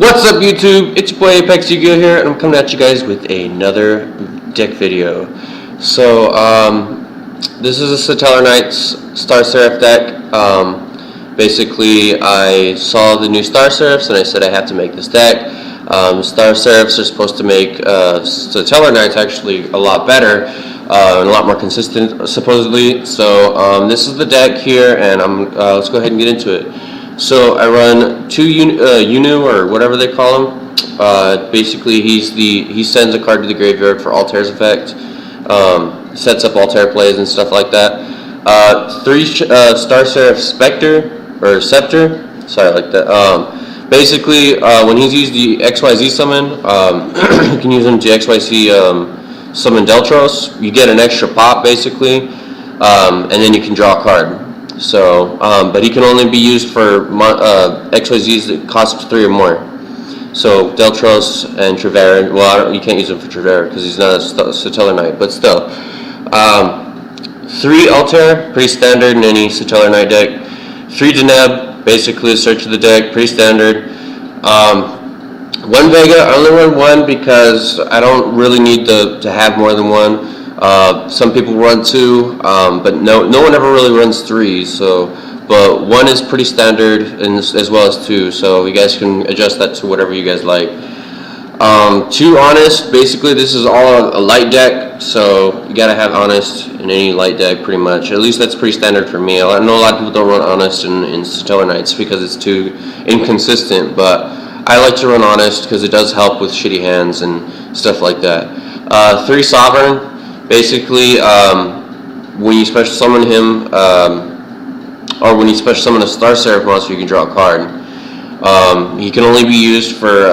What's up, YouTube? It's your boy Apex Yu-Gi-Oh here, and I'm coming at you guys with another deck video. So, this is a Satellarknight Star Seraph deck. Basically, I saw the new Star Seraphs, and I said I have to make this deck. Star Seraphs are supposed to make Satellarknights actually a lot better and a lot more consistent, supposedly. So, this is the deck here, and let's go ahead and get into it. So I run two Unu or whatever they call him. Basically, he sends a card to the graveyard for Altair's effect. Sets up Altair plays and stuff like that. Three Star Seraph Spectre or Scepter. Sorry, like that. Basically, when he's used the XYZ summon, you can use him to XYZ summon Deltros. You get an extra pop basically, and then you can draw a card. So, but he can only be used for XYZs that cost 3 or more. So, Deltros and Trevera, well, you can't use him for Trevera because he's not a Satellarknight, but still. 3 Altair, pretty standard in any Satellarknight deck. 3 Deneb, basically a search of the deck, pretty standard. 1 Vega, I only run 1 because I don't really need to have more than 1. Some people run 2, but no one ever really runs 3. So, but 1 is pretty standard, and as well as 2. So you guys can adjust that to whatever you guys like. 2 Honest. Basically, this is all a light deck, so you gotta have Honest in any light deck, pretty much. At least that's pretty standard for me. I know a lot of people don't run Honest in Satellarknights because it's too inconsistent, but I like to run Honest because it does help with shitty hands and stuff like that. 3 Sovereign. Basically, when you special summon him, or when you special summon a Star Seraph monster, you can draw a card. He can only be used for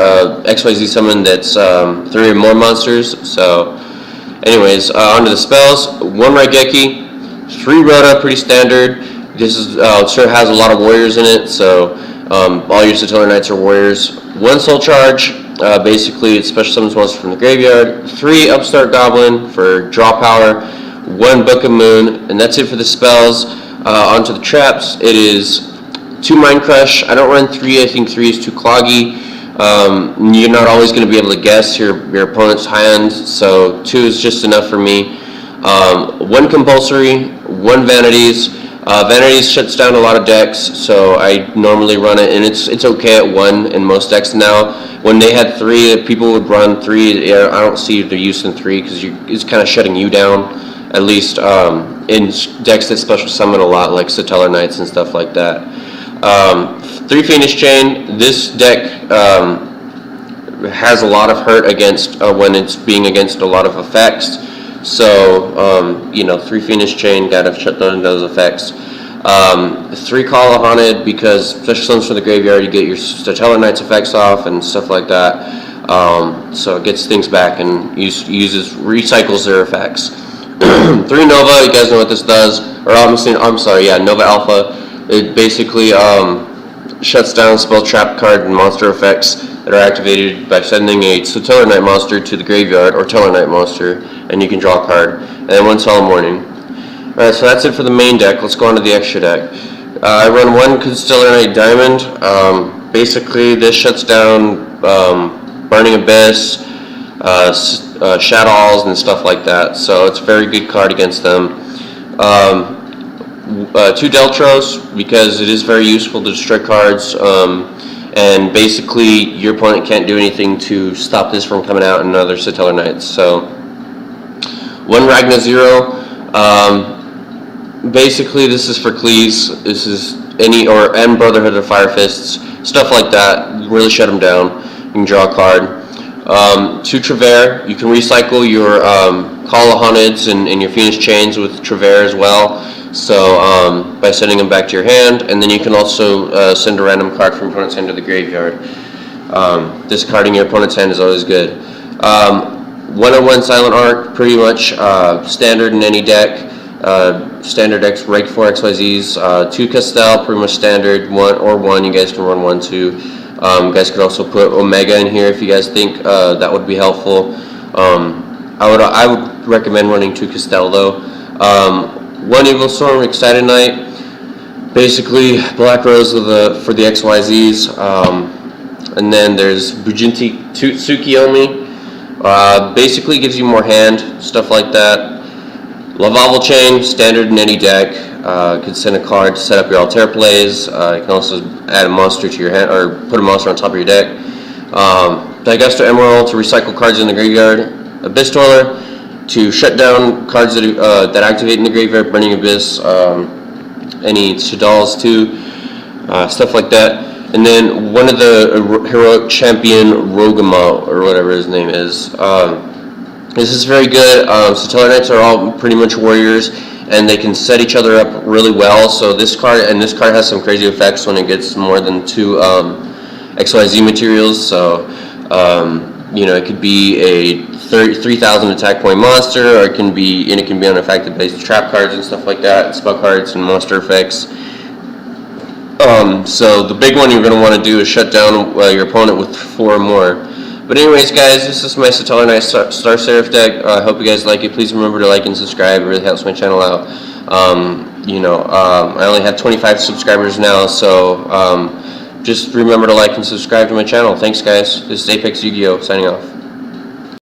XYZ summon that's 3 or more monsters. So, anyways, onto the spells. 1 Raigeki, 3 Rhoda, pretty standard. This is sure has a lot of warriors in it, so all your Satellarknights are warriors. 1 Soul Charge. Basically, it special summons monsters from the graveyard. 3 Upstart Goblin for draw power. 1 Book of Moon, and that's it for the spells. Onto the traps. It is 2 Mind Crush. I don't run 3. I think 3 is too cloggy. You're not always going to be able to guess your opponent's hand, so 2 is just enough for me. 1 Compulsory. 1 Vanities. Vanities shuts down a lot of decks, so I normally run it, and it's okay at 1 in most decks now. When they had 3, people would run 3. I don't see the use in 3 because it's kind of shutting you down, at least in decks that special summon a lot, like Satellarknights and stuff like that. 3 Phoenix Chain. This deck has a lot of hurt against when it's being against a lot of effects. So, 3 Phoenix Chain, gotta shut down those effects. 3 Call of Haunted, because special summons from the graveyard, you get your Satellarknight's effects off and stuff like that. So it gets things back and recycles their effects. 3 Nova, you guys know what this does. Or I'm sorry, Nova Alpha. It basically shuts down spell trap card and monster effects that are activated by sending a Satellarknight monster to the graveyard, or Tellarknight monster, and you can draw a card. And then 1 Solemn Warning. Alright, so that's it for the main deck. Let's go on to the extra deck. I run 1 Satellarknight Diamond. Basically, this shuts down Burning Abyss, Shadows, and stuff like that. So it's a very good card against them. 2 Deltros, because it is very useful to destroy cards. And basically, your opponent can't do anything to stop this from coming out in other Satellarknights. So 1 Ragna Zero. Basically, this is for Cleese. This is and Brotherhood of Fire Fists, stuff like that. Really shut them down. You can draw a card. 2 Trevera. You can recycle your Call of Haunteds and your Phoenix Chains with Trevera as well. So by sending them back to your hand, and then you can also send a random card from your opponent's hand to the graveyard. Discarding your opponent's hand is always good. 101 Silent Arc, pretty much standard in any deck. Standard X, Reg 4 XYZs. 2 Castell, pretty much standard. 1. You guys can run 1, 2. You guys could also put Omega in here if you guys think that would be helpful. I would recommend running 2 Castell though. 1 Evil Storm, Excited Knight. Basically, Black Rose for the XYZs. And then there's Bujinti Tsukiyomi. Basically gives you more hand, stuff like that. Laval Chain, standard in any deck. You can send a card to set up your Altair plays. You can also add a monster to your hand, or put a monster on top of your deck. Digestor Emerald to recycle cards in the graveyard. Abyss Dweller to shut down cards that activate in the graveyard. Burning Abyss, any Shadals too, stuff like that. And then one of the Heroic Champion Rogama, or whatever his name is. This is very good. Satellarknights are all pretty much warriors, and they can set each other up really well. So this card has some crazy effects when it gets more than 2 XYZ materials. So it could be a 3,000 attack point monster, or it can be unaffected based trap cards and stuff like that, spell cards and monster effects. So the big one you're going to want to do is shut down your opponent with 4 or more. But anyways, guys, this is my Satellarknight Star Seraph deck. I hope you guys like it. Please remember to like and subscribe. It really helps my channel out. I only have 25 subscribers now, so just remember to like and subscribe to my channel. Thanks, guys. This is Apex Yu-Gi-Oh! Signing off.